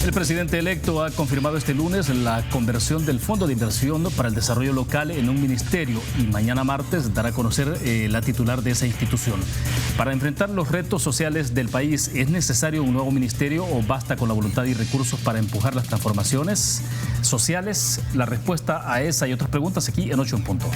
El presidente electo ha confirmado este lunes la conversión del Fondo de Inversión para el Desarrollo Local en un ministerio y mañana martes dará a conocer la titular de esa institución. Para enfrentar los retos sociales del país, ¿es necesario un nuevo ministerio o basta con la voluntad y recursos para empujar las transformaciones sociales? La respuesta a esa y otras preguntas aquí en 8 en Punto.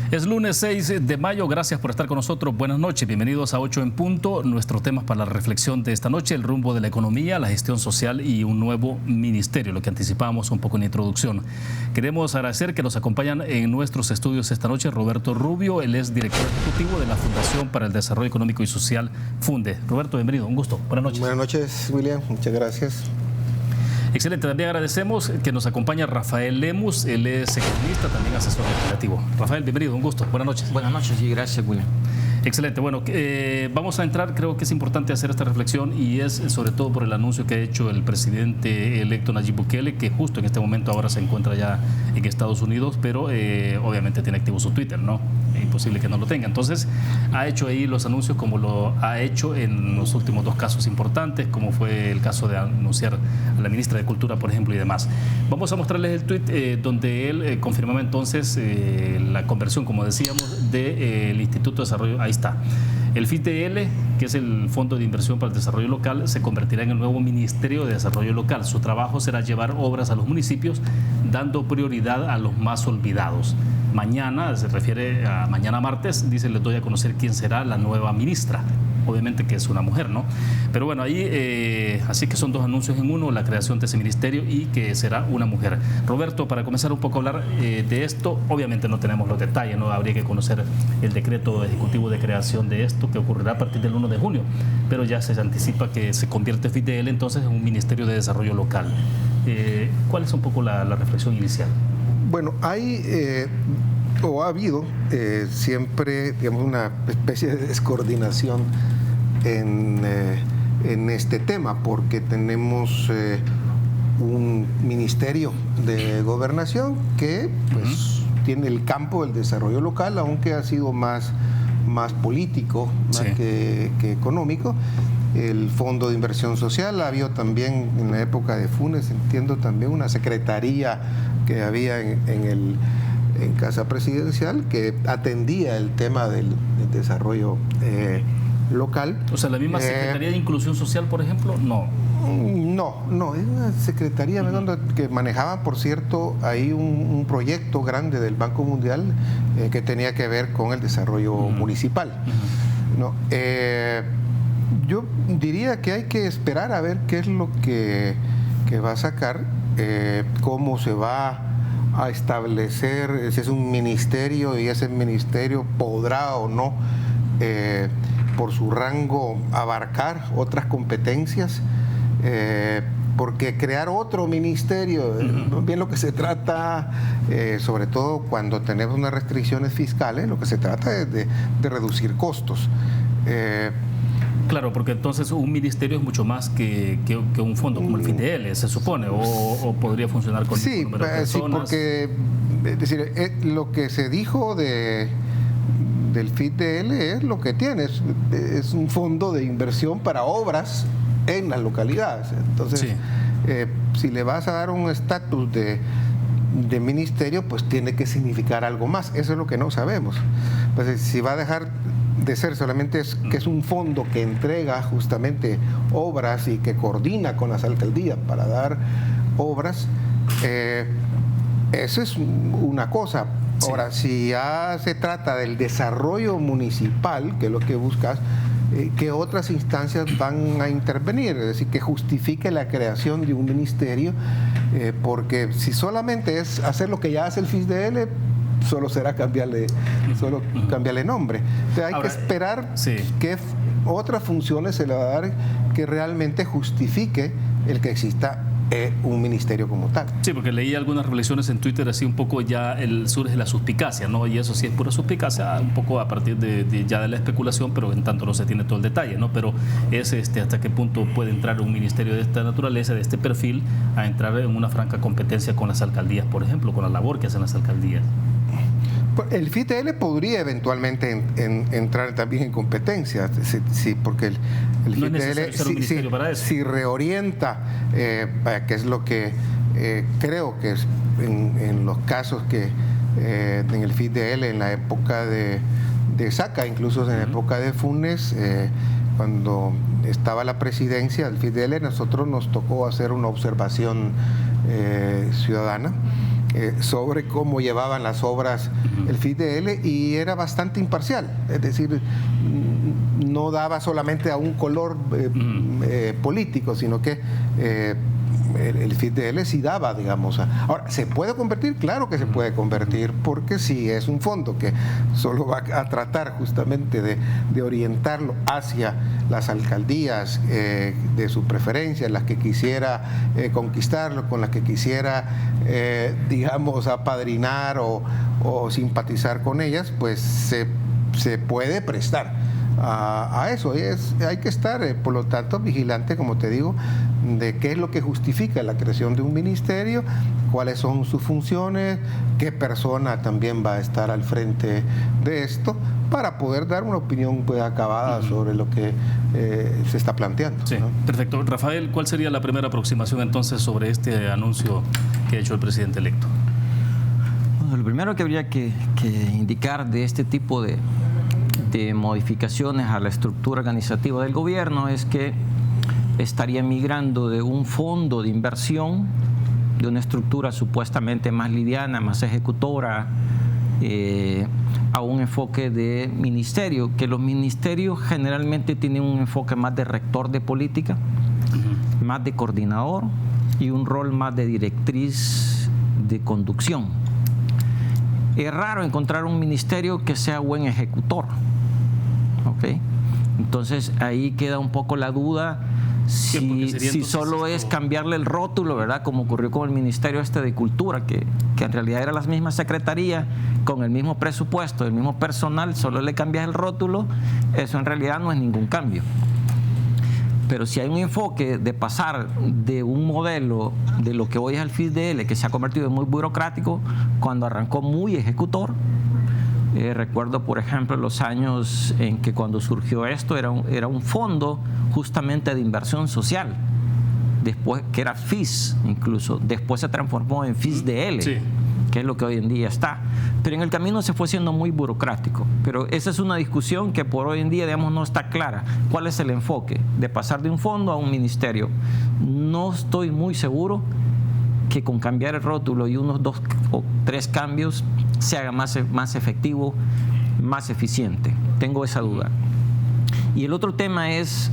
Es lunes 6 de mayo, gracias por estar con nosotros, buenas noches, bienvenidos a 8 en Punto. Nuestros temas para la reflexión de esta noche: el rumbo de la economía, la gestión social y un nuevo ministerio, lo que anticipábamos un poco en la introducción. Queremos agradecer que nos acompañan en nuestros estudios esta noche Roberto Rubio, él es director ejecutivo de la Fundación para el Desarrollo Económico y Social, FUNDE. Roberto, bienvenido, un gusto, buenas noches. Buenas noches, William, muchas gracias. Excelente, también agradecemos que nos acompaña Rafael Lemus, él es economista, también asesor legislativo. Rafael, bienvenido, un gusto, buenas noches. Buenas noches y gracias, William. Excelente, bueno, vamos a entrar, creo que es importante hacer esta reflexión y es sobre todo por el anuncio que ha hecho el presidente electo Nayib Bukele, que justo en este momento ahora se encuentra ya en Estados Unidos, pero obviamente tiene activo su Twitter, ¿no? Es imposible que no lo tenga. Entonces, ha hecho ahí los anuncios como lo ha hecho en los últimos dos casos importantes, como fue el caso de anunciar a la ministra de Cultura, por ejemplo, y demás. Vamos a mostrarles el tweet donde él confirmaba entonces la conversión, como decíamos, del Instituto de Desarrollo. Ahí está. El FIDL, que es el Fondo de Inversión para el Desarrollo Local, se convertirá en el nuevo Ministerio de Desarrollo Local. Su trabajo será llevar obras a los municipios, dando prioridad a los más olvidados. Mañana, se refiere a mañana martes, dice, les doy a conocer quién será la nueva ministra. Obviamente que es una mujer, ¿no? Pero bueno, ahí, así que son dos anuncios en uno, la creación de ese ministerio y que será una mujer. Roberto, para comenzar un poco a hablar de esto, obviamente no tenemos los detalles, ¿no? Habría que conocer el decreto ejecutivo de creación de esto, que ocurrirá a partir del 1 de junio, pero ya se anticipa que se convierte FIDL entonces en un Ministerio de Desarrollo Local. ¿Cuál es un poco la reflexión inicial? Bueno, hay o ha habido siempre, digamos, una especie de descoordinación en este tema, porque tenemos un ministerio de gobernación que pues tiene el campo del desarrollo local, aunque ha sido más político, más que económico. El Fondo de Inversión Social, ha habido también en la época de Funes, entiendo, también una secretaría que había en Casa Presidencial que atendía el tema del desarrollo local. O sea, la misma Secretaría de Inclusión Social, por ejemplo, no. No, es una secretaría que manejaba, por cierto, ahí un proyecto grande del Banco Mundial que tenía que ver con el desarrollo municipal. ¿No? Yo diría que hay que esperar a ver qué es lo que va a sacar, cómo se va a establecer, si es un ministerio y ese ministerio podrá o no, por su rango, abarcar otras competencias, porque crear otro ministerio, bien lo que se trata, sobre todo cuando tenemos unas restricciones fiscales, lo que se trata es de reducir costos. Claro, porque entonces un ministerio es mucho más que un fondo como el FIDL, se supone, o podría funcionar con un número de personas. Sí, porque es decir, lo que se dijo del FIDL es lo que tiene, es un fondo de inversión para obras en las localidades. Entonces, si le vas a dar un estatus de ministerio, pues tiene que significar algo más. Eso es lo que no sabemos. Pues si va a dejar de ser solamente que es un fondo que entrega justamente obras y que coordina con las alcaldías para dar obras, eso es una cosa. Ahora, si ya se trata del desarrollo municipal, que es lo que buscas, que otras instancias van a intervenir, es decir, que justifique la creación de un ministerio, porque si solamente es hacer lo que ya hace el FIDL, solo será cambiarle nombre. Entonces hay que esperar qué otras funciones se le va a dar que realmente justifique el que exista un ministerio como tal. Sí, porque leí algunas reflexiones en Twitter, así un poco ya surge la suspicacia, ¿no? Y eso sí es pura suspicacia, un poco a partir ya de la especulación, pero en tanto no se tiene todo el detalle, ¿no? Pero es hasta qué punto puede entrar un ministerio de esta naturaleza, de este perfil, a entrar en una franca competencia con las alcaldías, por ejemplo, con la labor que hacen las alcaldías. El FIDL podría eventualmente entrar también en competencia, sí, porque el no FIDL si reorienta, que es lo que creo que es en los casos que en el FIDL, en la época de Saca, incluso en la época de Funes, cuando estaba la presidencia del FIDL, nosotros nos tocó hacer una observación ciudadana sobre cómo llevaban las obras el FIDL, y era bastante imparcial, es decir, no daba solamente a un color político, sino que el FIDL sí daba, digamos. Ahora, ¿se puede convertir? Claro que se puede convertir, porque si es un fondo que solo va a tratar justamente de orientarlo hacia las alcaldías de su preferencia, las que quisiera conquistarlo, con las que quisiera, digamos, apadrinar o simpatizar con ellas, pues se puede prestar a eso. Hay que estar, por lo tanto, vigilante, como te digo, de qué es lo que justifica la creación de un ministerio, cuáles son sus funciones, qué persona también va a estar al frente de esto, para poder dar una opinión pues acabada sobre lo que se está planteando. Sí, ¿no? Perfecto. Rafael, ¿cuál sería la primera aproximación entonces sobre este anuncio que ha hecho el presidente electo? Bueno, lo primero que habría que indicar de este tipo de modificaciones a la estructura organizativa del gobierno es que estaría migrando de un fondo de inversión, de una estructura supuestamente más liviana, más ejecutora, a un enfoque de ministerio, que los ministerios generalmente tienen un enfoque más de rector de política, más de coordinador y un rol más de directriz de conducción. Es raro encontrar un ministerio que sea buen ejecutor. ¿Okay? Entonces ahí queda un poco la duda si solo es cambiarle el rótulo, ¿verdad? Como ocurrió con el Ministerio de Cultura, que en realidad era la misma secretaría, con el mismo presupuesto, el mismo personal, solo le cambias el rótulo, eso en realidad no es ningún cambio. Pero si hay un enfoque de pasar de un modelo de lo que hoy es el FIDL, que se ha convertido en muy burocrático, cuando arrancó muy ejecutor. Recuerdo, por ejemplo, los años en que cuando surgió esto era un fondo justamente de inversión social, después que era FIS, incluso después se transformó en FISDL, sí, que es lo que hoy en día está. Pero en el camino se fue siendo muy burocrático. Pero esa es una discusión que por hoy en día, digamos, no está clara. ¿Cuál es el enfoque de pasar de un fondo a un ministerio? No estoy muy seguro que con cambiar el rótulo y unos 2 o 3 cambios se haga más efectivo, más eficiente. Tengo esa duda. Y el otro tema es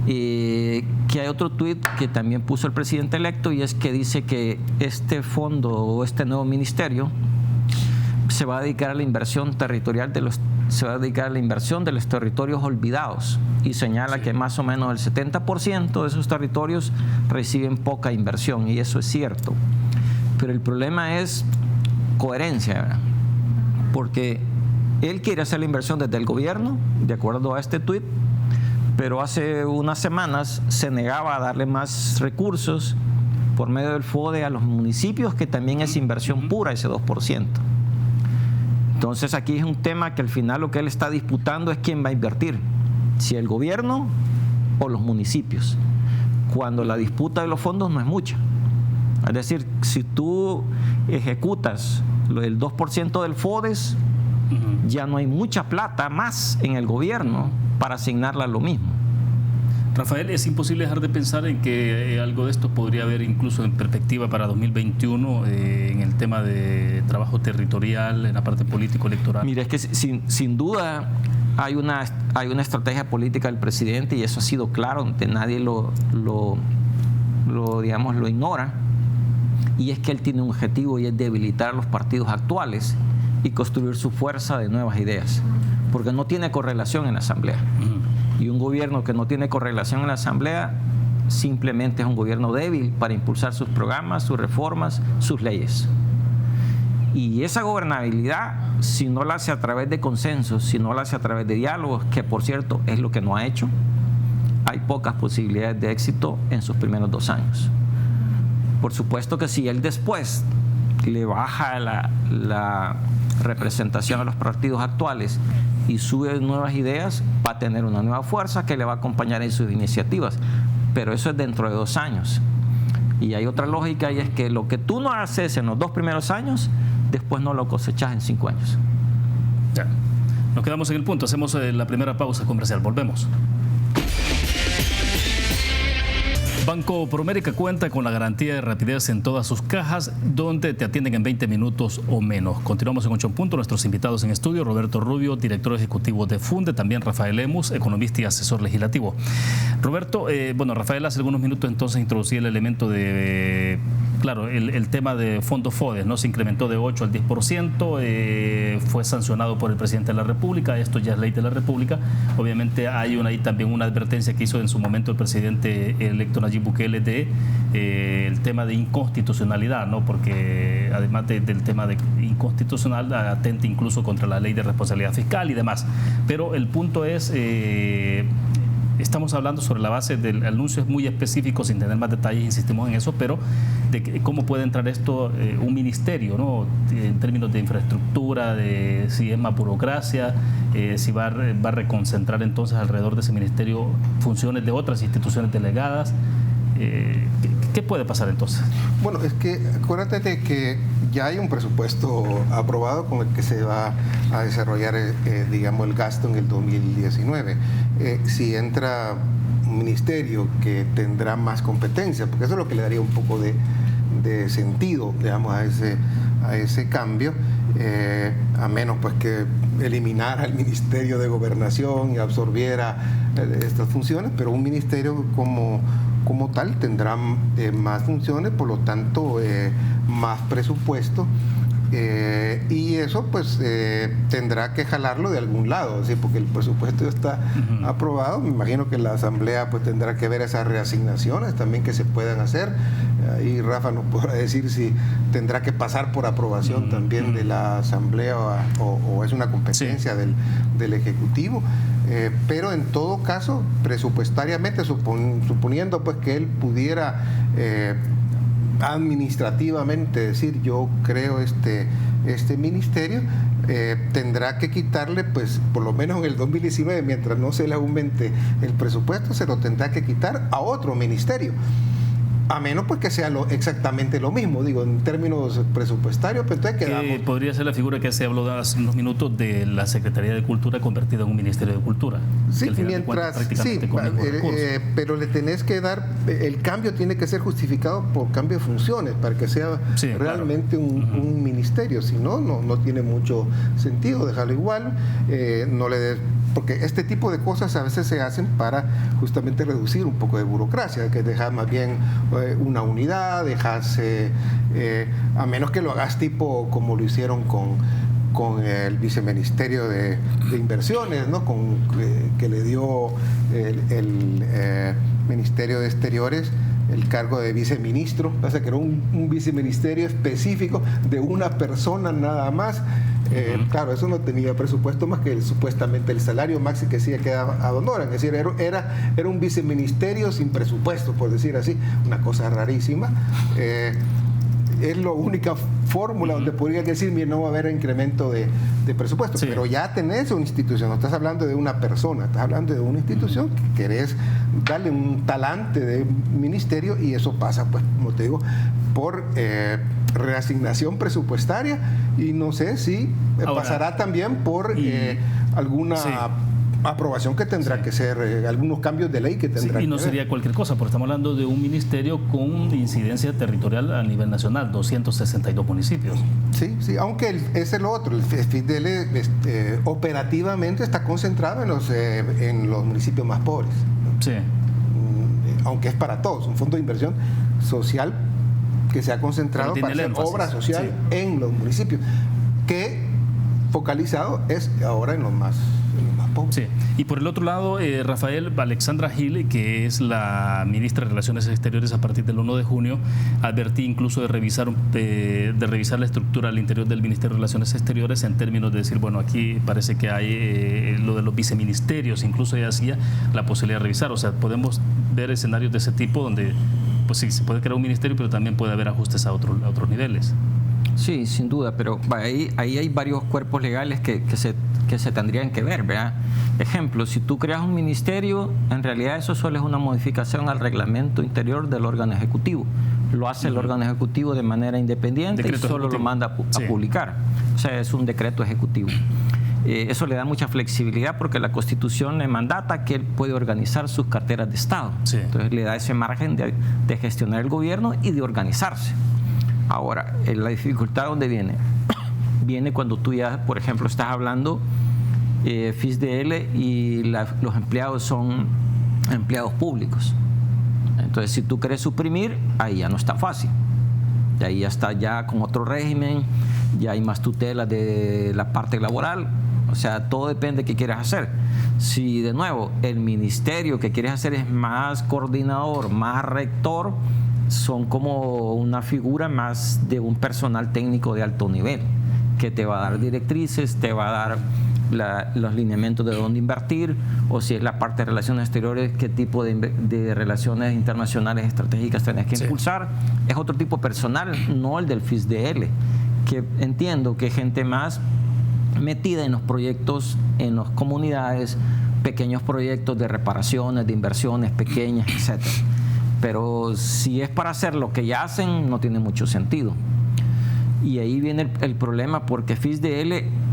que hay otro tuit que también puso el presidente electo, y es que dice que este fondo o este nuevo ministerio se va a dedicar a la inversión territorial de los territorios olvidados, y señala que más o menos el 70% de esos territorios reciben poca inversión, y eso es cierto. Pero el problema es coherencia, ¿verdad? Porque él quiere hacer la inversión desde el gobierno, de acuerdo a este tuit, pero hace unas semanas se negaba a darle más recursos por medio del FODE a los municipios, que también es inversión pura, ese 2%. Entonces aquí es un tema que al final lo que él está disputando es quién va a invertir, si el gobierno o los municipios, cuando la disputa de los fondos no es mucha. Es decir, si tú ejecutas el 2% del FODES, ya no hay mucha plata más en el gobierno para asignarla a lo mismo. Rafael, es imposible dejar de pensar en que algo de esto podría haber incluso en perspectiva para 2021 en el tema de trabajo territorial, en la parte político-electoral. Mira, es que sin duda hay una estrategia política del presidente, y eso ha sido claro, nadie lo ignora, y es que él tiene un objetivo, y es debilitar los partidos actuales y construir su fuerza de nuevas ideas, porque no tiene correlación en la Asamblea. Y un gobierno que no tiene correlación en la Asamblea simplemente es un gobierno débil para impulsar sus programas, sus reformas, sus leyes. Y esa gobernabilidad, si no la hace a través de consensos, si no la hace a través de diálogos, que por cierto es lo que no ha hecho, hay pocas posibilidades de éxito en sus primeros 2 años. Por supuesto que si él después le baja la representación a los partidos actuales y sube nuevas ideas, va a tener una nueva fuerza que le va a acompañar en sus iniciativas. Pero eso es dentro de 2 años. Y hay otra lógica, y es que lo que tú no haces en los 2 primeros años, después no lo cosechas en 5 años. Ya. Nos quedamos en el punto. Hacemos la primera pausa comercial. Volvemos. Banco Promérica cuenta con la garantía de rapidez en todas sus cajas, donde te atienden en 20 minutos o menos. Continuamos en 8 en punto. Nuestros invitados en estudio: Roberto Rubio, director ejecutivo de Funde, también Rafael Lemus, economista y asesor legislativo. Roberto, Rafael hace algunos minutos entonces introducía el elemento de, claro, el tema de fondos FODES, ¿no? Se incrementó de 8 al 10%, fue sancionado por el presidente de la República, esto ya es ley de la República. Obviamente hay ahí también una advertencia que hizo en su momento el presidente electo Nayib Bukele de el tema de inconstitucionalidad, ¿no? Porque además del tema de inconstitucional, atenta incluso contra la ley de responsabilidad fiscal y demás. Pero el punto es, estamos hablando sobre la base del anuncio, es muy específico, sin tener más detalles, insistimos en eso, pero de cómo puede entrar esto, un ministerio, ¿no? En términos de infraestructura, de si es más burocracia, si va a reconcentrar entonces alrededor de ese ministerio funciones de otras instituciones delegadas. ¿Qué puede pasar entonces? Bueno, es que acuérdate de que ya hay un presupuesto aprobado con el que se va a desarrollar, digamos, el gasto en el 2019. Si entra un ministerio que tendrá más competencia, porque eso es lo que le daría un poco de sentido, digamos, a ese cambio, a menos pues que eliminara el Ministerio de Gobernación y absorbiera estas funciones, pero un ministerio como tal tendrá más funciones, por lo tanto más presupuesto, y eso pues tendrá que jalarlo de algún lado, ¿sí? Porque el presupuesto ya está aprobado. Me imagino que la Asamblea pues tendrá que ver esas reasignaciones también que se puedan hacer. Ahí Rafa nos podrá decir si tendrá que pasar por aprobación también de la Asamblea o es una competencia del Ejecutivo. Pero en todo caso, presupuestariamente, suponiendo pues que él pudiera administrativamente decir yo creo este ministerio, tendrá que quitarle, pues por lo menos en el 2019, mientras no se le aumente el presupuesto, se lo tendrá que quitar a otro ministerio. A menos pues que sea exactamente lo mismo, digo, en términos presupuestarios, pues entonces quedamos... Podría ser la figura que se habló hace unos minutos de la Secretaría de Cultura convertida en un Ministerio de Cultura. Sí, mientras, sí, pero le tenés que dar, el cambio tiene que ser justificado por cambio de funciones para que sea realmente un ministerio, si no, no tiene mucho sentido dejarlo igual, no le des... Porque este tipo de cosas a veces se hacen para justamente reducir un poco de burocracia, que dejar más bien una unidad, dejarse, a menos que lo hagas tipo como lo hicieron con el viceministerio de Inversiones, ¿no? Que le dio el Ministerio de Exteriores el cargo de viceministro, o sea que era un viceministerio específico de una persona nada más. Claro, eso no tenía presupuesto más que supuestamente el salario máximo que sí quedaba ad honorem, es decir, era un viceministerio sin presupuesto, por decir así, una cosa rarísima. Es la única fórmula donde podría decir, mira, no va a haber incremento de presupuesto, pero ya tenés una institución, no estás hablando de una persona, estás hablando de una institución que querés darle un talante de ministerio, y eso pasa, pues, como te digo, por reasignación presupuestaria, y no sé si pasará también por alguna... aprobación que tendrá que ser, algunos cambios de ley que tendrá y no sería cualquier cosa, porque estamos hablando de un ministerio con incidencia territorial a nivel nacional, 262 municipios. Sí, aunque ese es lo otro, el FIDEL operativamente está concentrado en los municipios más pobres, ¿no? Sí. Aunque es para todos, un fondo de inversión social que se ha concentrado para hacer obra social en los municipios, que focalizado es ahora en los más pobres. Sí. Y por el otro lado, Rafael, Alexandra Gil, que es la ministra de Relaciones Exteriores a partir del 1 de junio, advertí incluso de revisar la estructura al interior del Ministerio de Relaciones Exteriores en términos de decir, bueno, aquí parece que hay lo de los viceministerios, incluso ella hacía la posibilidad de revisar. O sea, podemos ver escenarios de ese tipo donde, pues sí, se puede crear un ministerio, pero también puede haber ajustes a otros niveles. Sí, sin duda, pero ahí hay varios cuerpos legales que se tendrían que ver, ¿verdad? Ejemplo, si tú creas un ministerio, en realidad eso solo es una modificación al reglamento interior del órgano ejecutivo. Lo hace el órgano ejecutivo de manera independiente y solo lo manda a publicar. O sea, es un decreto ejecutivo. Eso le da mucha flexibilidad porque la Constitución le mandata que él puede organizar sus carteras de Estado. Sí. Entonces le da ese margen de gestionar el gobierno y de organizarse. Ahora, la dificultad ¿dónde viene? Viene cuando tú ya, por ejemplo, estás hablando FISDL y los empleados son empleados públicos. Entonces, si tú quieres suprimir, ahí ya no está fácil. Y ahí ya está ya con otro régimen, ya hay más tutela de la parte laboral. O sea, todo depende de qué quieras hacer. Si, de nuevo, el ministerio que quieres hacer es más coordinador, más rector, son como una figura más de un personal técnico de alto nivel, que te va a dar directrices, te va a dar los lineamientos de dónde invertir, o si es la parte de relaciones exteriores, qué tipo de relaciones internacionales estratégicas tenés que impulsar. Es otro tipo de personal, no el del FISDL, que entiendo que es gente más metida en los proyectos, en las comunidades, pequeños proyectos de reparaciones, de inversiones pequeñas, etcétera. Pero si es para hacer lo que ya hacen, no tiene mucho sentido. Y ahí viene el problema, porque FISDL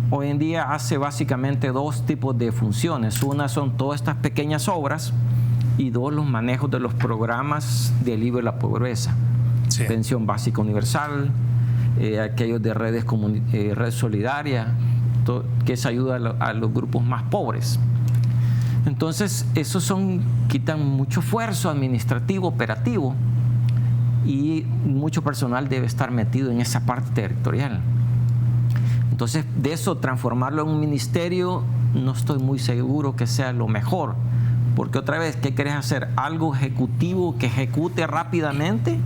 hoy en día hace básicamente dos tipos de funciones. Una son todas estas pequeñas obras y dos, los manejos de los programas de alivio de la pobreza. Sí. Pensión básica universal, aquellos de red solidaria, que es ayuda a los grupos más pobres. Entonces, esos quitan mucho esfuerzo administrativo, operativo, y mucho personal debe estar metido en esa parte territorial. Entonces, de eso, transformarlo en un ministerio, no estoy muy seguro que sea lo mejor. Porque otra vez, ¿qué querés hacer? ¿Algo ejecutivo que ejecute rápidamente?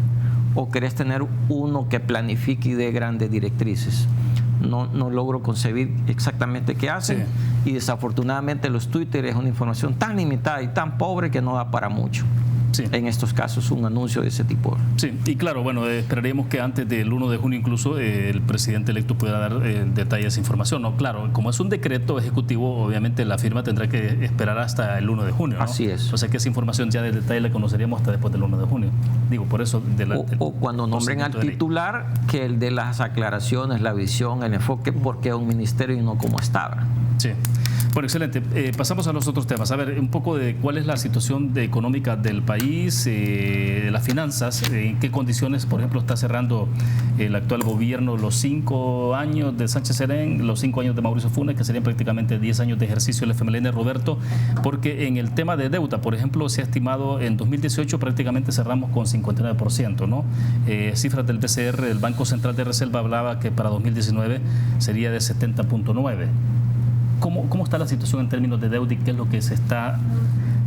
¿O querés tener uno que planifique y dé grandes directrices? No logro concebir exactamente qué hacen. Sí. Y desafortunadamente los Twitter es una información tan limitada y tan pobre que no da para mucho. Sí. En estos casos, un anuncio de ese tipo. Sí, y claro, bueno, esperaríamos que antes del 1 de junio incluso el presidente electo pueda dar detalles de esa información, ¿no? Claro, como es un decreto ejecutivo, obviamente la firma tendrá que esperar hasta el 1 de junio, ¿no? Así es. O sea que esa información ya de detalle la conoceríamos hasta después del 1 de junio. Digo, por eso... O cuando nombren al titular, que el de las aclaraciones, la visión, el enfoque, porque es un ministerio y no como estaba. Sí. Bueno, excelente. Pasamos a los otros temas. A ver, un poco de cuál es la situación económica del país, las finanzas, en qué condiciones, por ejemplo, está cerrando el actual gobierno los 5 años de Sánchez Serén, los 5 años de Mauricio Funes, que serían prácticamente 10 años de ejercicio del FMLN, Roberto, porque en el tema de deuda, por ejemplo, se ha estimado en 2018 prácticamente cerramos con 59%, ¿no? Cifras del BCR, del Banco Central de Reserva, hablaba que para 2019 sería de 70.9%. ¿Cómo está la situación en términos de deuda y qué es lo que se está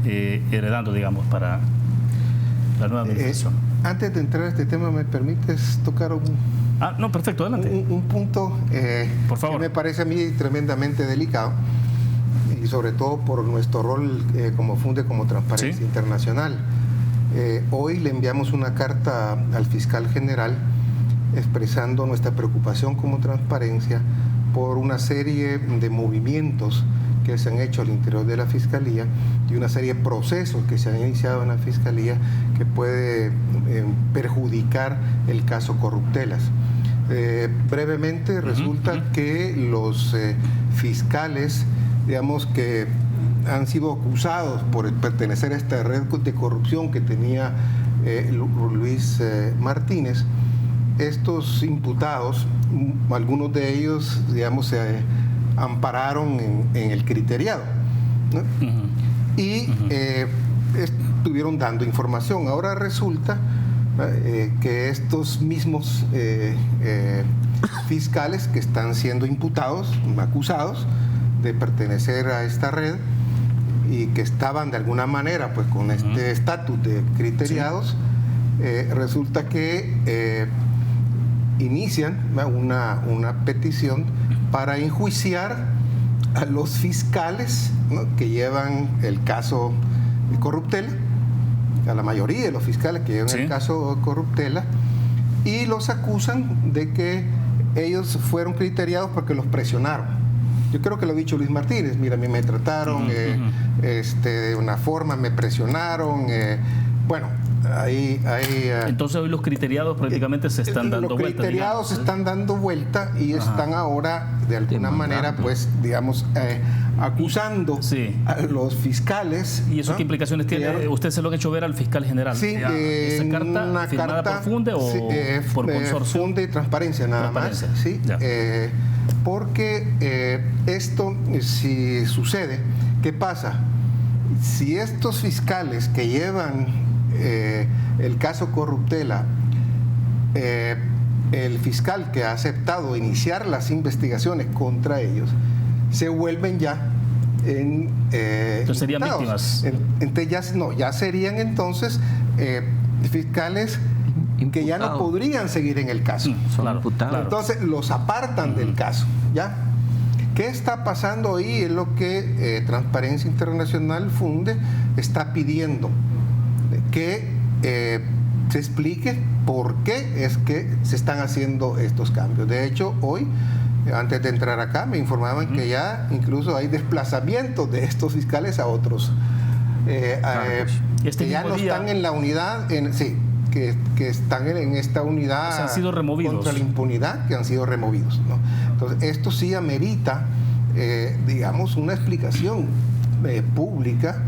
heredando, digamos, para la nueva administración? Antes de entrar a este tema, ¿me permites tocar no, perfecto, adelante. Un punto por favor, que me parece a mí tremendamente delicado, y sobre todo por nuestro rol como FUNDE, como Transparencia Internacional. Hoy le enviamos una carta al fiscal general expresando nuestra preocupación como Transparencia por una serie de movimientos que se han hecho al interior de la Fiscalía y una serie de procesos que se han iniciado en la Fiscalía que puede perjudicar el caso Corruptelas. Brevemente, resulta que los fiscales, digamos, que han sido acusados por pertenecer a esta red de corrupción que tenía Luis Martínez, estos imputados, algunos de ellos, digamos, se ampararon en el criteriado, ¿no? Y estuvieron dando información. Ahora resulta que estos mismos fiscales que están siendo imputados, acusados, de pertenecer a esta red y que estaban de alguna manera pues con este estatus de criteriados, resulta que inician una petición para enjuiciar a los fiscales, ¿no?, que llevan el caso de Corruptela, a la mayoría de los fiscales que llevan el caso Corruptela, y los acusan de que ellos fueron criteriados porque los presionaron. Yo creo que lo ha dicho Luis Martínez: mira, a mí me trataron de una forma, me presionaron, bueno, ahí entonces hoy los criteriados prácticamente se están dando vuelta. Los criteriados se están dando vuelta y están ahora de alguna manera pues digamos acusando a los fiscales. ¿Y eso qué implicaciones tiene? ¿Usted se lo ha hecho ver al fiscal general? Sí, ¿esa carta una firmada carta por Funde o por consorcio? Funde y Transparencia nada más, sí, porque esto si sucede, ¿qué pasa? Si estos fiscales que llevan el caso Corruptela, el fiscal que ha aceptado iniciar las investigaciones contra ellos, se vuelven ya entonces serían víctimas. Entonces ya serían entonces fiscales imputados, que ya no podrían seguir en el caso. Entonces los apartan del caso, ¿ya? ¿Qué está pasando ahí? Es lo que Transparencia Internacional Funde está pidiendo, que se explique por qué es que se están haciendo estos cambios. De hecho, hoy, antes de entrar acá, me informaban que ya incluso hay desplazamientos de estos fiscales a otros, que ya no están en la unidad, que están en esta unidad, han sido removidos contra la impunidad, que han sido removidos, ¿no? Entonces, esto sí amerita, digamos, una explicación pública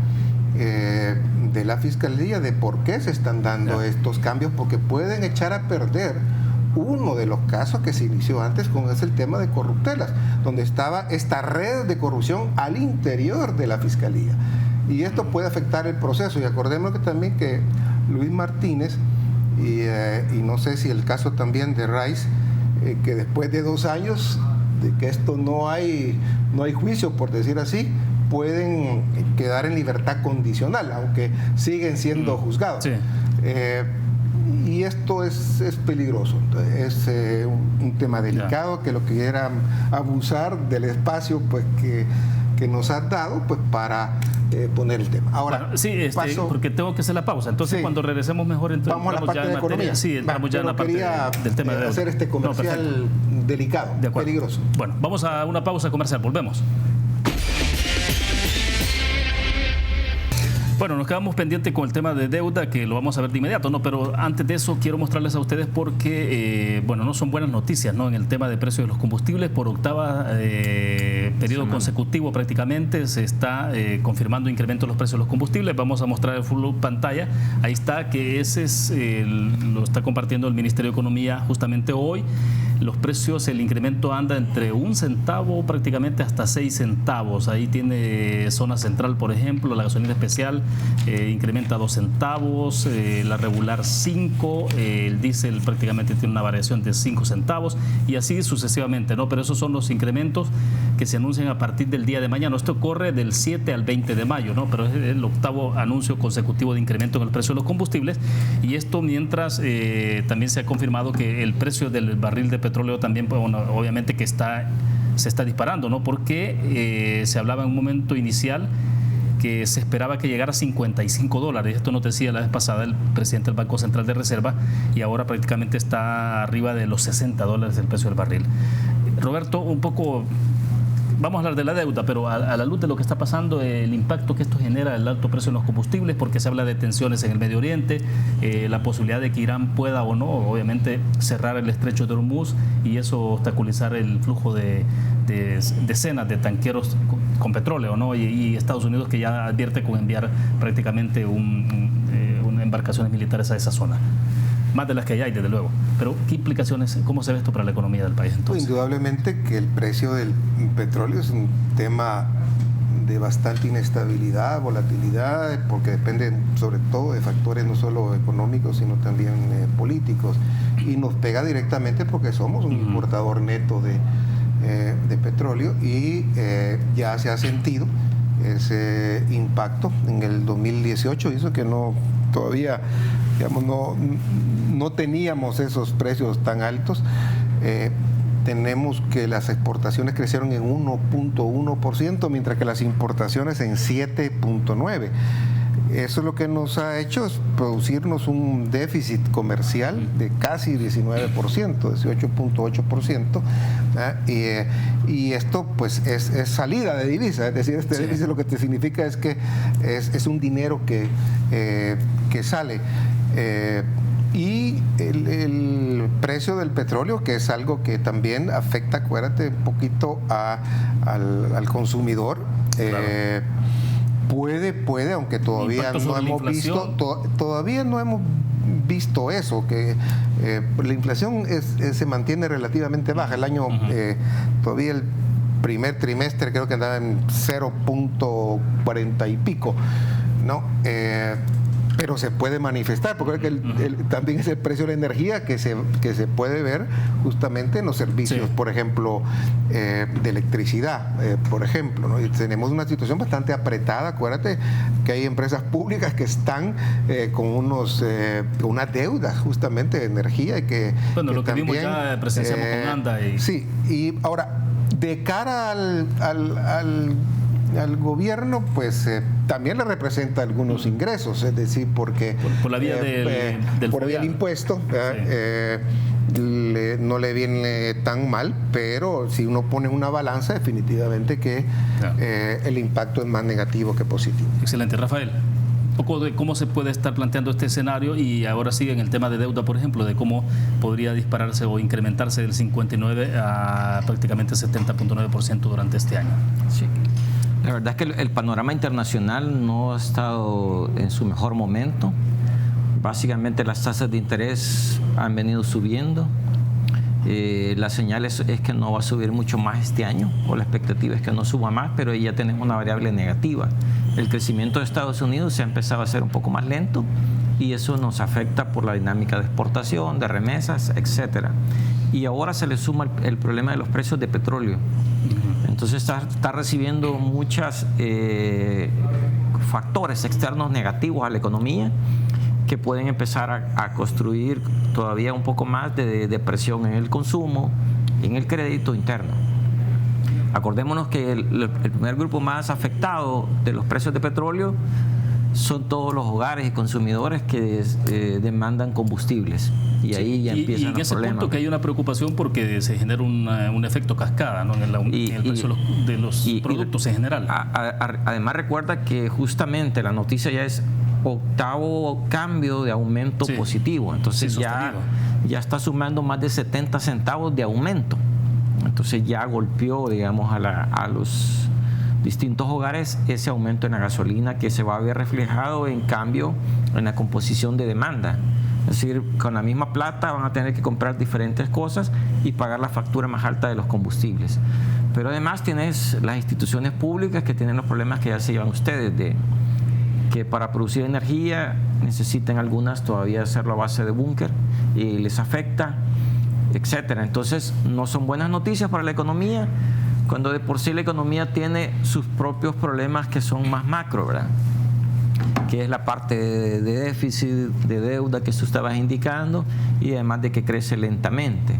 de la Fiscalía de por qué se están dando estos cambios, porque pueden echar a perder uno de los casos que se inició antes, como es el tema de Corruptelas, donde estaba esta red de corrupción al interior de la Fiscalía. Y esto puede afectar el proceso. Y acordémonos que también que Luis Martínez, y no sé si el caso también de Rice, que después de 2 años de que esto no hay juicio, por decir así, pueden quedar en libertad condicional, aunque siguen siendo juzgados. Y esto es peligroso. Es un tema delicado, que lo que quieran abusar del espacio pues que nos han dado pues para poner el tema. Ahora, porque tengo que hacer la pausa. Entonces, cuando regresemos mejor, entonces vamos a la parte de economía. Sí, entramos ya en la parte del tema de deuda. Hacer este comercial delicado, peligroso. Bueno, vamos a una pausa comercial. Volvemos. Bueno, nos quedamos pendientes con el tema de deuda, que lo vamos a ver de inmediato, ¿no? Pero antes de eso quiero mostrarles a ustedes porque, no son buenas noticias, ¿no? En el tema de precios de los combustibles, por octava periodo consecutivo prácticamente se está confirmando incremento de los precios de los combustibles. Vamos a mostrar el full pantalla. Ahí está, que ese es lo está compartiendo el Ministerio de Economía justamente hoy. Los precios, el incremento anda entre 1 centavo prácticamente hasta 6 centavos. Ahí tiene zona central, por ejemplo, la gasolina especial incrementa 2 centavos, la regular 5, el diésel prácticamente tiene una variación de 5 centavos y así sucesivamente, ¿no? Pero esos son los incrementos que se anuncian a partir del día de mañana. Esto corre del 7 al 20 de mayo, ¿no? Pero es el 8º anuncio consecutivo de incremento en el precio de los combustibles, y esto mientras también se ha confirmado que el precio del barril de petróleo también, obviamente que se está disparando, ¿no? Porque se hablaba en un momento inicial que se esperaba que llegara a $55. Esto nos decía la vez pasada el presidente del Banco Central de Reserva, y ahora prácticamente está arriba de los $60 el precio del barril. Roberto, un poco, vamos a hablar de la deuda, pero a la luz de lo que está pasando, el impacto que esto genera, el alto precio en los combustibles, porque se habla de tensiones en el Medio Oriente, la posibilidad de que Irán pueda o no, obviamente, cerrar el estrecho de Hormuz y eso obstaculizar el flujo de decenas de tanqueros con petróleo, ¿no? Y Estados Unidos, que ya advierte con enviar prácticamente embarcaciones militares a esa zona. Más de las que ya hay, desde luego. Pero, ¿qué implicaciones, cómo se ve esto para la economía del país entonces? Indudablemente que el precio del petróleo es un tema de bastante inestabilidad, volatilidad, porque depende sobre todo de factores no solo económicos, sino también políticos. Y nos pega directamente porque somos un importador neto de petróleo y ya se ha sentido ese impacto en el 2018, hizo que todavía digamos, no teníamos esos precios tan altos. Tenemos que las exportaciones crecieron en 1.1%, mientras que las importaciones en 7.9%. Eso lo que nos ha hecho es producirnos un déficit comercial de casi 19%, 18.8%, y esto pues es salida de divisa, es decir, este déficit lo que te significa es que es un dinero que sale. Y el precio del petróleo, que es algo que también afecta, acuérdate, un poquito al consumidor. Claro. Puede, aunque todavía no hemos visto, todavía no hemos visto eso, que la inflación se mantiene relativamente baja. El año, todavía el primer trimestre creo que andaba en 0.40 y pico, ¿no? Pero se puede manifestar, porque también es el precio de la energía que se puede ver justamente en los servicios, por ejemplo, de electricidad, por ejemplo, ¿no? Y tenemos una situación bastante apretada. Acuérdate que hay empresas públicas que están con unas deudas justamente de energía y que bueno, que lo que también, vimos ya presenciamos con ANDA. Sí, y ahora, de cara al gobierno, pues también le representa algunos ingresos, es decir, porque por la vía por vía del impuesto, no le viene tan mal, pero si uno pone una balanza, definitivamente que el impacto es más negativo que positivo. Excelente, Rafael. Un poco de cómo se puede estar planteando este escenario, y ahora sí en el tema de deuda, por ejemplo, de cómo podría dispararse o incrementarse del 59% a prácticamente 70.9% durante este año. Sí. La verdad es que el panorama internacional no ha estado en su mejor momento. Básicamente las tasas de interés han venido subiendo. La señal es que no va a subir mucho más este año, o la expectativa es que no suba más, pero ahí ya tenemos una variable negativa. El crecimiento de Estados Unidos se ha empezado a hacer un poco más lento, y eso nos afecta por la dinámica de exportación, de remesas, etcétera. Y ahora se le suma el problema de los precios de petróleo. Entonces está recibiendo muchos factores externos negativos a la economía que pueden empezar a construir todavía un poco más de depresión en el consumo, en el crédito interno. Acordémonos que el primer grupo más afectado de los precios de petróleo son todos los hogares y consumidores que demandan combustibles. Y ahí ya empiezan los problemas. Y en ese punto que hay una preocupación porque se genera un efecto cascada, ¿no? en el precio de los productos en general. Además, recuerda que justamente la noticia ya es 8º cambio de aumento positivo. Entonces ya está sumando más de 70 centavos de aumento. Entonces ya golpeó, digamos, a los distintos hogares ese aumento en la gasolina, que se va a ver reflejado en cambio en la composición de demanda. Es decir, con la misma plata van a tener que comprar diferentes cosas y pagar la factura más alta de los combustibles. Pero además tienes las instituciones públicas que tienen los problemas que ya se llevan ustedes, de que para producir energía necesitan algunas todavía hacerlo a base de búnker y les afecta, etcétera. Entonces no son buenas noticias para la economía, cuando de por sí la economía tiene sus propios problemas que son más macro, ¿verdad? Que es la parte de déficit, de deuda que tú estabas indicando, y además de que crece lentamente.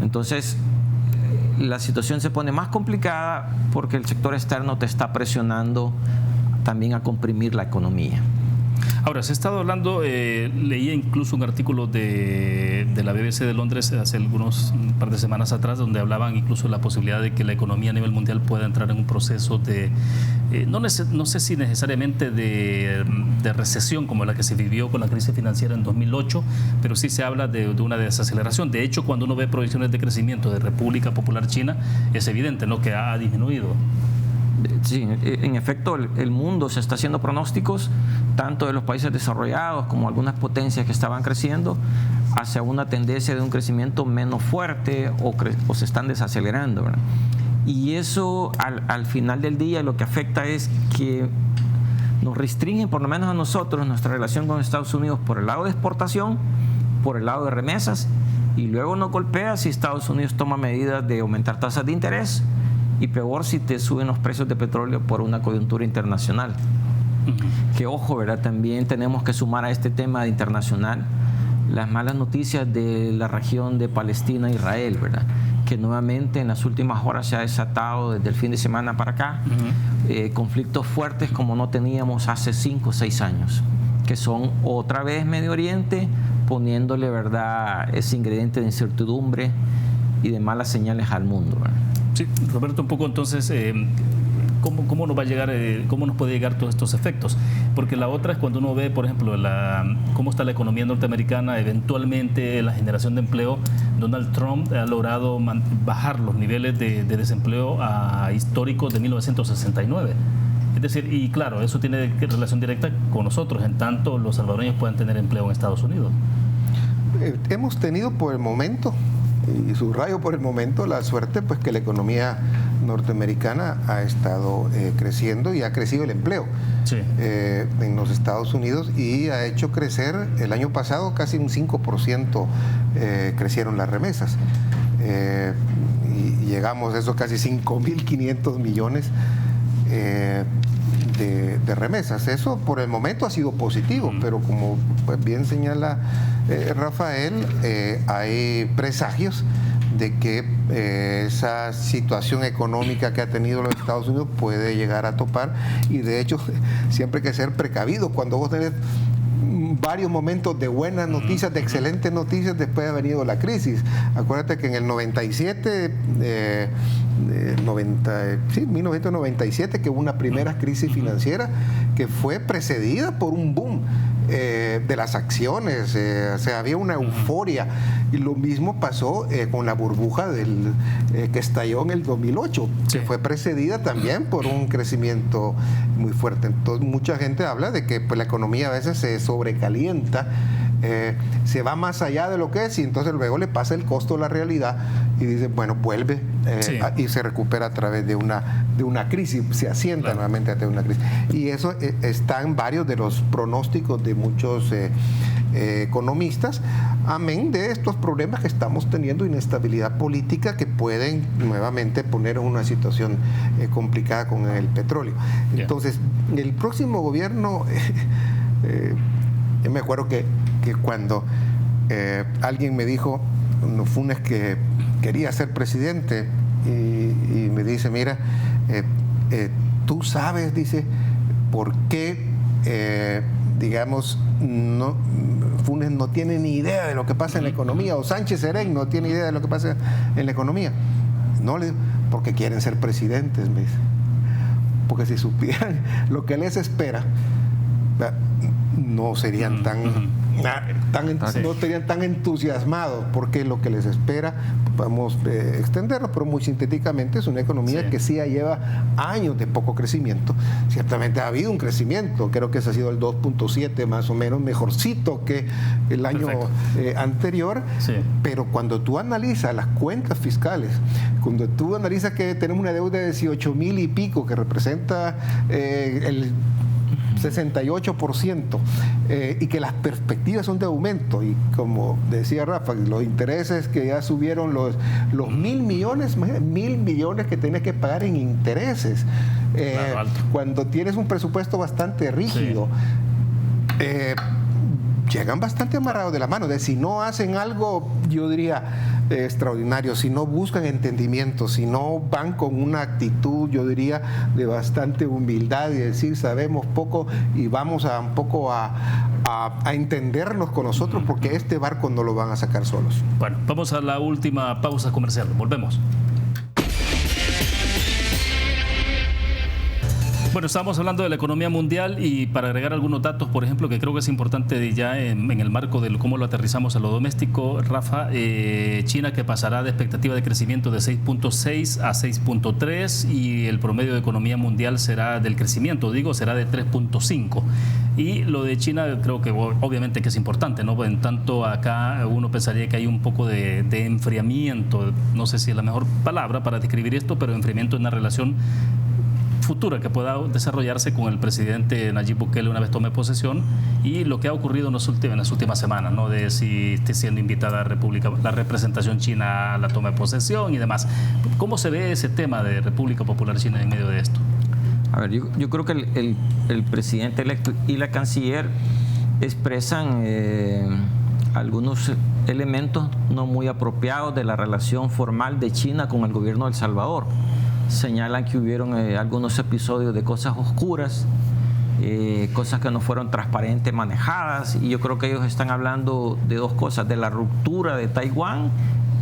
Entonces, la situación se pone más complicada porque el sector externo te está presionando también a comprimir la economía. Ahora, se ha estado hablando, leía incluso un artículo de la BBC de Londres hace un par de semanas atrás, donde hablaban incluso de la posibilidad de que la economía a nivel mundial pueda entrar en un proceso de, no sé si necesariamente de recesión como la que se vivió con la crisis financiera en 2008, pero sí se habla de una desaceleración. De hecho, cuando uno ve proyecciones de crecimiento de República Popular China, es evidente, ¿no?, que ha disminuido. Sí, en efecto, el mundo se está haciendo pronósticos, tanto de los países desarrollados como algunas potencias que estaban creciendo, hacia una tendencia de un crecimiento menos fuerte o se están desacelerando, ¿verdad? Y eso al final del día lo que afecta es que nos restringen, por lo menos a nosotros, nuestra relación con Estados Unidos por el lado de exportación, por el lado de remesas Y luego nos golpea si Estados Unidos toma medidas de aumentar tasas de interés, y peor si te suben los precios de petróleo por una coyuntura internacional. Que ojo, ¿verdad? También tenemos que sumar a este tema internacional las malas noticias de la región de Palestina e Israel, ¿verdad? Que nuevamente en las últimas horas se ha desatado desde el fin de semana para acá conflictos fuertes como no teníamos hace 5 o 6 años, que son otra vez Medio Oriente poniéndole, ¿verdad?, ese ingrediente de incertidumbre y de malas señales al mundo, ¿verdad? Sí, Roberto, un poco entonces, ¿cómo nos va a llegar, cómo nos puede llegar todos estos efectos? Porque la otra es cuando uno ve, por ejemplo, cómo está la economía norteamericana, eventualmente la generación de empleo. Donald Trump ha logrado bajar los niveles de desempleo a históricos de 1969. Es decir, y claro, eso tiene relación directa con nosotros, en tanto los salvadoreños puedan tener empleo en Estados Unidos. Hemos tenido por el momento, y subrayo por el momento, la suerte pues que la economía norteamericana ha estado creciendo y ha crecido el empleo en los Estados Unidos, y ha hecho crecer el año pasado casi un 5% crecieron las remesas, y llegamos a esos casi 5.500 millones de remesas. Eso por el momento ha sido positivo, pero como pues bien señala Rafael, hay presagios de que esa situación económica que ha tenido los Estados Unidos puede llegar a topar, y de hecho siempre hay que ser precavido cuando vos tenés varios momentos de buenas noticias, de excelentes noticias. Después ha venido la crisis. Acuérdate que en el 1997, que hubo una primera crisis financiera que fue precedida por un boom de las acciones, o sea, había una euforia, y lo mismo pasó con la burbuja que estalló en el 2008, que fue precedida también por un crecimiento muy fuerte. Entonces mucha gente habla de que pues, la economía a veces se sobrecalienta, se va más allá de lo que es, y entonces luego le pasa el costo a la realidad y dice, bueno, vuelve y se recupera a través de una crisis, se asienta nuevamente a través de una crisis. Y eso está en varios de los pronósticos de muchos economistas, amén de estos problemas que estamos teniendo, inestabilidad política, que pueden nuevamente poner en una situación complicada con el petróleo. Entonces, el próximo gobierno, yo me acuerdo que cuando alguien me dijo, Funes, que quería ser presidente, y me dice, mira, tú sabes, dice, por qué, digamos, Funes no tiene ni idea de lo que pasa en la economía, o Sánchez Serén no tiene idea de lo que pasa en la economía. No, le digo, porque quieren ser presidentes, me dice. Porque si supieran lo que les espera, no serían no estarían tan entusiasmados, porque lo que les espera, vamos a extenderlo, pero muy sintéticamente, es una economía que sí lleva años de poco crecimiento. Ciertamente ha habido un crecimiento, creo que ese ha sido el 2.7 más o menos, mejorcito que el año anterior, pero cuando tú analizas las cuentas fiscales, cuando tú analizas que tenemos una deuda de 18,000 y pico, que representa el 68%, y que las perspectivas son de aumento, y como decía Rafa, los intereses que ya subieron los 1.000 millones, 1.000 millones que tienes que pagar en intereses, cuando tienes un presupuesto bastante rígido, llegan bastante amarrados de la mano. De si no hacen algo, yo diría, extraordinario, si no buscan entendimiento, si no van con una actitud, yo diría, de bastante humildad y decir, sabemos poco y vamos a un poco a entendernos con nosotros, porque este barco no lo van a sacar solos. Bueno, vamos a la última pausa comercial. Volvemos. Bueno, estábamos hablando de la economía mundial, y para agregar algunos datos, por ejemplo, que creo que es importante ya en el marco de cómo lo aterrizamos a lo doméstico, Rafa, China, que pasará de expectativa de crecimiento de 6.6 a 6.3, y el promedio de economía mundial será del crecimiento, será de 3.5. Y lo de China creo que obviamente que es importante, ¿no? En tanto acá uno pensaría que hay un poco de enfriamiento, no sé si es la mejor palabra para describir esto, pero enfriamiento en una relación futura que pueda desarrollarse con el presidente Nayib Bukele una vez tome posesión, y lo que ha ocurrido en las últimas semanas, ¿no? De si esté siendo invitada la representación china a la toma de posesión y demás. ¿Cómo se ve ese tema de República Popular China en medio de esto? A ver, yo creo que el presidente electo y la canciller expresan algunos elementos no muy apropiados de la relación formal de China con el gobierno de El Salvador. Señalan que hubieron algunos episodios de cosas oscuras, cosas que no fueron transparentes manejadas, y yo creo que ellos están hablando de dos cosas: de la ruptura de Taiwán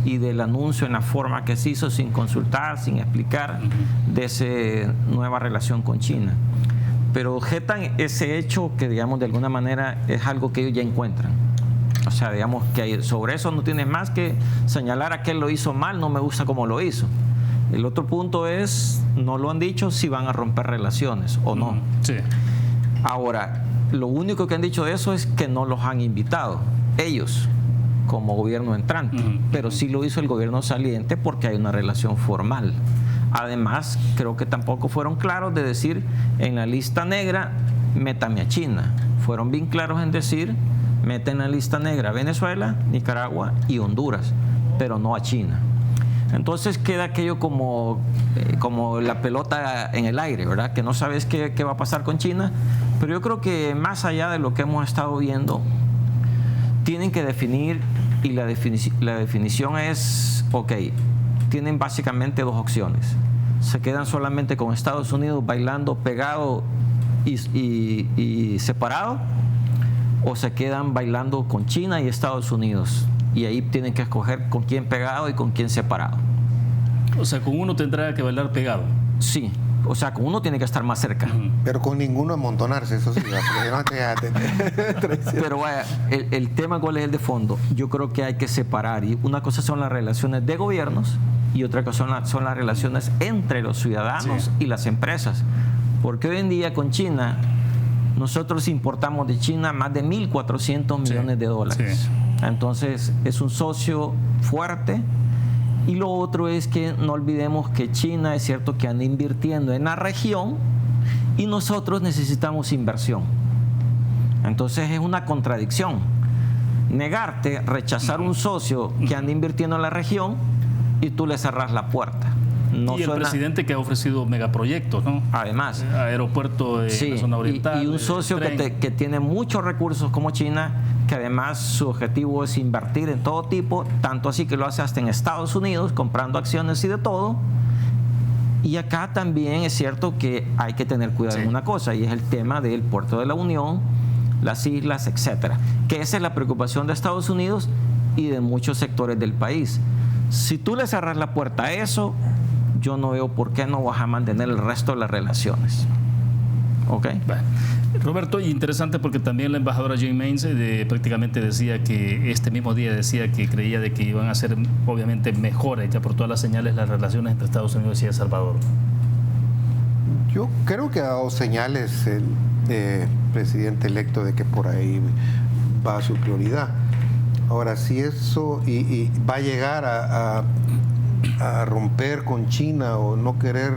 y del anuncio en la forma que se hizo sin consultar, sin explicar, de esa nueva relación con China. Pero objetan ese hecho que, digamos, de alguna manera es algo que ellos ya encuentran. O sea, digamos que sobre eso no tienes más que señalar a que él lo hizo mal, no me gusta cómo lo hizo. El otro punto es, no lo han dicho si van a romper relaciones o no. Sí. Ahora, lo único que han dicho de eso es que no los han invitado, ellos, como gobierno entrante, pero sí lo hizo el gobierno saliente porque hay una relación formal. Además, creo que tampoco fueron claros de decir, en la lista negra, métame a China. Fueron bien claros en decir, meten en la lista negra a Venezuela, Nicaragua y Honduras, pero no a China. Entonces queda aquello como la pelota en el aire, ¿verdad? Que no sabes qué va a pasar con China, pero yo creo que más allá de lo que hemos estado viendo, tienen que definir, y la definición es, ok, tienen básicamente dos opciones: se quedan solamente con Estados Unidos bailando pegado y separado, o se quedan bailando con China y Estados Unidos, y ahí tienen que escoger con quién pegado y con quién separado. O sea, con uno tendrá que bailar pegado. Sí, o sea, con uno tiene que estar más cerca. Pero con ninguno amontonarse, eso sí. Pero vaya, el tema, ¿cuál es el de fondo? Yo creo que hay que separar, y una cosa son las relaciones de gobiernos y otra cosa son las relaciones entre los ciudadanos y las empresas. Porque hoy en día con China, nosotros importamos de China más de 1.400 millones de dólares. Sí. Entonces, es un socio fuerte. Y lo otro es que no olvidemos que China, es cierto que anda invirtiendo en la región y nosotros necesitamos inversión. Entonces es una contradicción. Negarte, rechazar un socio que anda invirtiendo en la región y tú le cerrás la puerta. No y el presidente que ha ofrecido megaproyectos, ¿no? Además. Aeropuerto en la zona oriental. Y un socio que tiene muchos recursos como China, que además su objetivo es invertir en todo tipo, tanto así que lo hace hasta en Estados Unidos, comprando acciones y de todo. Y acá también es cierto que hay que tener cuidado en una cosa, y es el tema del Puerto de la Unión, las islas, etcétera. Que esa es la preocupación de Estados Unidos y de muchos sectores del país. Si tú le cerras la puerta a eso, yo no veo por qué no vas a mantener el resto de las relaciones. ¿Ok? Bueno, Roberto, interesante porque también la embajadora Jane Mains prácticamente decía que este mismo día decía que creía de que iban a ser obviamente mejores, ya por todas las señales, las relaciones entre Estados Unidos y El Salvador. Yo creo que ha dado señales el presidente electo de que por ahí va su prioridad. Ahora, si eso y va a llegar a romper con China o no querer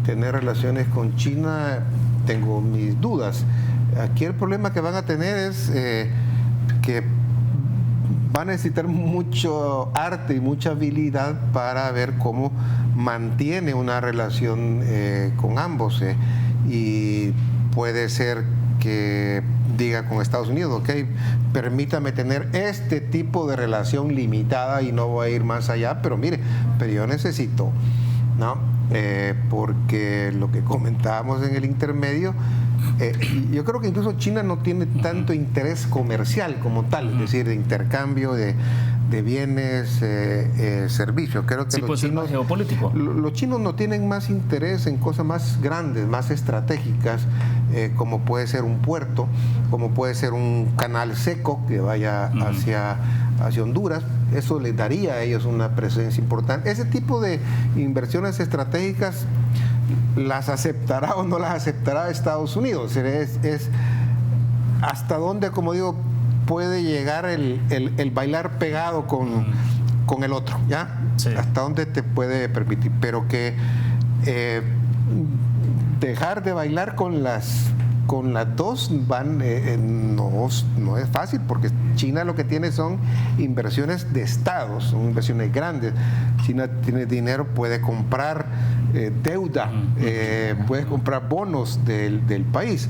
tener relaciones con China, tengo mis dudas. Aquí el problema que van a tener es que van a necesitar mucho arte y mucha habilidad para ver cómo mantiene una relación con ambos. Y puede ser que diga con Estados Unidos, ok, permítame tener este tipo de relación limitada y no voy a ir más allá, pero mire, pero yo necesito, ¿no? Porque lo que comentábamos en el intermedio, yo creo que incluso China no tiene tanto interés comercial como tal, es decir, de intercambio de bienes, servicios. Creo que sí, los chinos, geopolítico. Los chinos no tienen más interés en cosas más grandes, más estratégicas, como puede ser un puerto, como puede ser un canal seco que vaya hacia Honduras. Eso les daría a ellos una presencia importante. Ese tipo de inversiones estratégicas, ¿las aceptará o no las aceptará Estados Unidos? Es hasta dónde, como digo, puede llegar el bailar pegado con el otro, ¿ya? Sí. Hasta dónde te puede permitir, pero que dejar de bailar con las dos no es fácil, porque China lo que tiene son inversiones de estados, son inversiones grandes. China tiene dinero, puede comprar deuda, puede comprar bonos del país.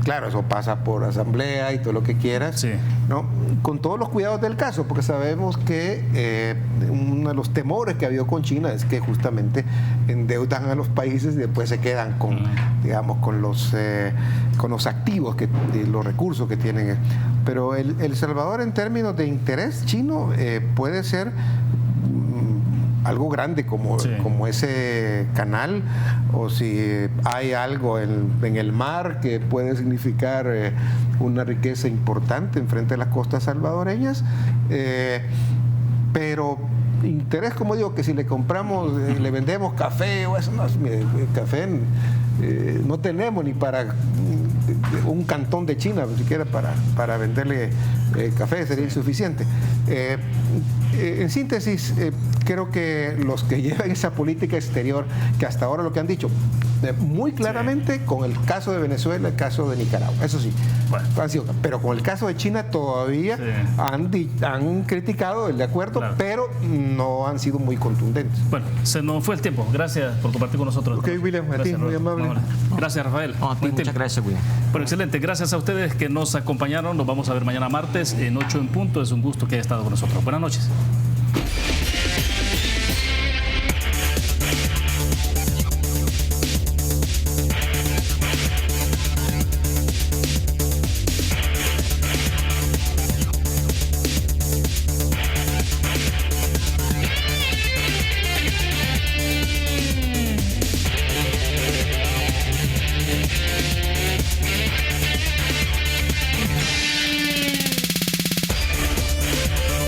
Claro, eso pasa por asamblea y todo lo que quieras, sí, ¿no? Con todos los cuidados del caso, porque sabemos que uno de los temores que ha habido con China es que justamente endeudan a los países y después se quedan con, digamos, con los activos, los recursos que tienen. Pero El Salvador, en términos de interés chino, puede ser algo grande como ese canal, o si hay algo en el mar que puede significar una riqueza importante enfrente de las costas salvadoreñas, pero interés, como digo, que si le compramos, le vendemos café o eso, no, mire, café no tenemos ni para un cantón de China, ni siquiera para venderle café sería insuficiente. En síntesis, creo que los que llevan esa política exterior, que hasta ahora lo que han dicho muy claramente, con el caso de Venezuela, el caso de Nicaragua, eso sí, bueno, pero con el caso de China todavía han criticado el de acuerdo, claro, pero no han sido muy contundentes. Bueno, se nos fue el tiempo. Gracias por compartir con nosotros. Ok, William, a ti, muy amable. Gracias, Rafael. No, a ti, muchas gracias, William. Bueno, excelente. Gracias a ustedes que nos acompañaron. Nos vamos a ver mañana martes en 8 en punto. Es un gusto que haya estado con nosotros. Buenas noches.